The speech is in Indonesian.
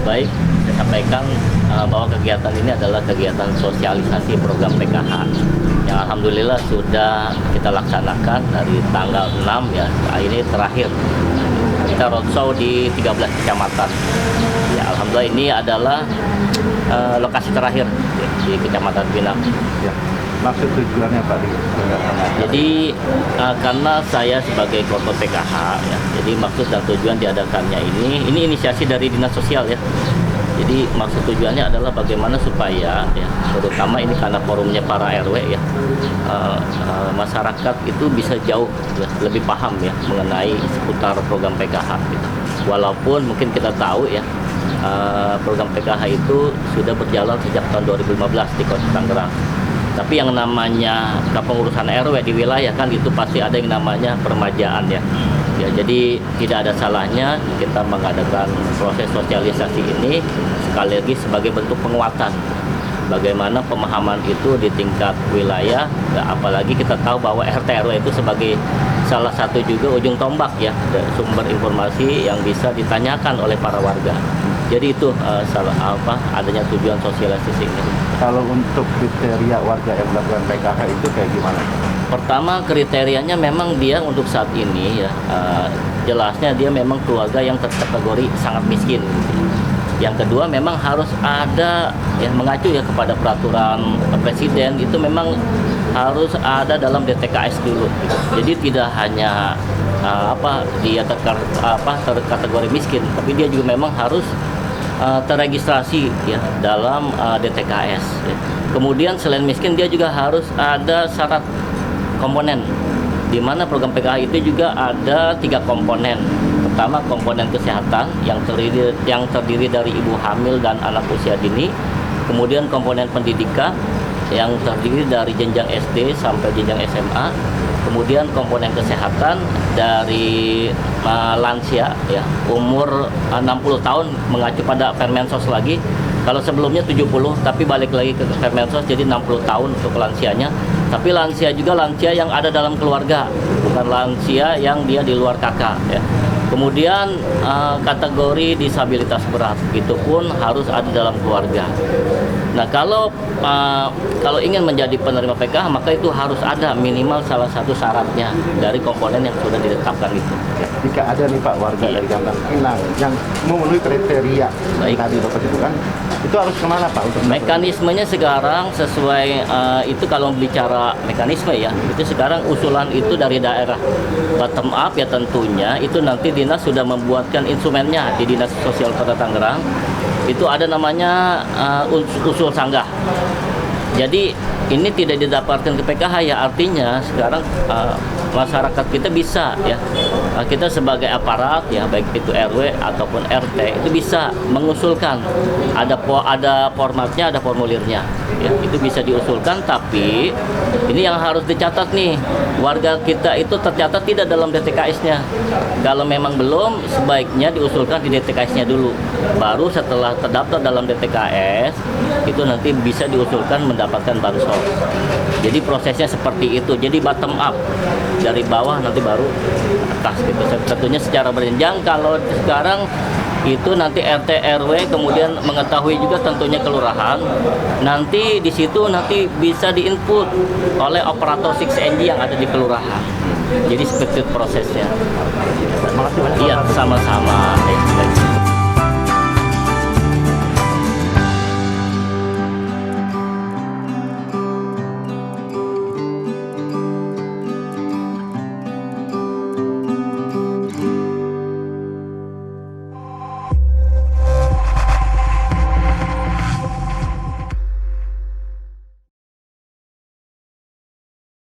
Baik, saya sampaikan bahwa kegiatan ini adalah kegiatan sosialisasi program PKH yang alhamdulillah sudah kita laksanakan dari tanggal 6 ya, ini terakhir. Kita roadshow di 13 kecamatan. Ya, alhamdulillah ini adalah lokasi terakhir di Kecamatan Pinang. Ya. Maksud tujuannya Pak? Jadi karena saya sebagai ketua PKH ya, jadi maksud dan tujuan diadakannya ini inisiasi dari Dinas Sosial ya. Jadi maksud tujuannya adalah bagaimana supaya ya, terutama ini karena forumnya para RW ya, masyarakat itu bisa jauh lebih paham ya mengenai seputar program PKH gitu. Walaupun mungkin kita tahu ya, program PKH itu sudah berjalan sejak tahun 2015 di Kota Tangerang. Tapi yang namanya kepengurusan RW di wilayah kan itu pasti ada yang namanya permajaan ya. Ya, jadi tidak ada salahnya kita mengadakan proses sosialisasi ini sekali lagi sebagai bentuk penguatan. Bagaimana pemahaman itu di tingkat wilayah, ya, apalagi kita tahu bahwa RT RW itu sebagai salah satu juga ujung tombak ya, sumber informasi yang bisa ditanyakan oleh para warga. Jadi itu adanya tujuan sosialisasi ini. Kalau untuk kriteria warga yang melakukan PKH itu kayak gimana? Pertama, kriterianya memang dia untuk saat ini ya, jelasnya dia memang keluarga yang terkategori sangat miskin. Yang kedua memang harus ada yang mengacu ya kepada peraturan presiden, itu memang harus ada dalam DTKS dulu. Jadi tidak hanya dia terkategori miskin, tapi dia juga memang harus terregistrasi ya dalam DTKS. Ya. Kemudian selain miskin dia juga harus ada syarat komponen, di mana program PKH itu juga ada 3 komponen. Pertama, komponen kesehatan yang terdiri dari ibu hamil dan anak usia dini. Kemudian komponen pendidikan yang terdiri dari jenjang SD sampai jenjang SMA. Kemudian komponen kesehatan dari lansia ya, umur 60 tahun mengacu pada Permensos lagi. Kalau sebelumnya 70 tapi balik lagi ke Permensos jadi 60 tahun untuk lansianya. Tapi lansia juga lansia yang ada dalam keluarga, bukan lansia yang dia di luar kakak ya. Kemudian kategori disabilitas berat itu pun harus ada dalam keluarga. Nah, kalau ingin menjadi penerima PKH maka itu harus ada minimal salah satu syaratnya dari komponen yang sudah ditetapkan itu. Ya, jika ada nih Pak warga dari Kampung Pinang yang memenuhi kriteria tadi Bapak sebutkan, itu harus kemana Pak? Untuk mekanismenya sekarang sesuai itu kalau bicara mekanisme ya, itu sekarang usulan itu dari daerah bottom up ya, tentunya itu nanti dinas sudah membuatkan instrumennya di Dinas Sosial Kota Tangerang. Itu ada namanya usul sanggah. Jadi ini tidak didapatkan ke PKH ya, artinya sekarang masyarakat kita bisa ya, kita sebagai aparat ya, baik itu RW ataupun RT itu bisa mengusulkan, ada formatnya, ada formulirnya ya, itu bisa diusulkan. Tapi ini yang harus dicatat nih, warga kita itu tercatat tidak dalam DTKS-nya. Kalau memang belum, sebaiknya diusulkan di DTKS-nya dulu, baru setelah terdaftar dalam DTKS itu nanti bisa diusulkan mendapatkan bansos. Jadi prosesnya seperti itu, jadi bottom up, dari bawah nanti baru atas gitu. Tentunya secara berjenjang. Kalau sekarang itu nanti RT RW kemudian mengetahui juga tentunya kelurahan. Nanti di situ nanti bisa diinput oleh operator 6NG yang ada di kelurahan. Jadi seperti itu prosesnya. Makasih banyak. Iya, sama-sama.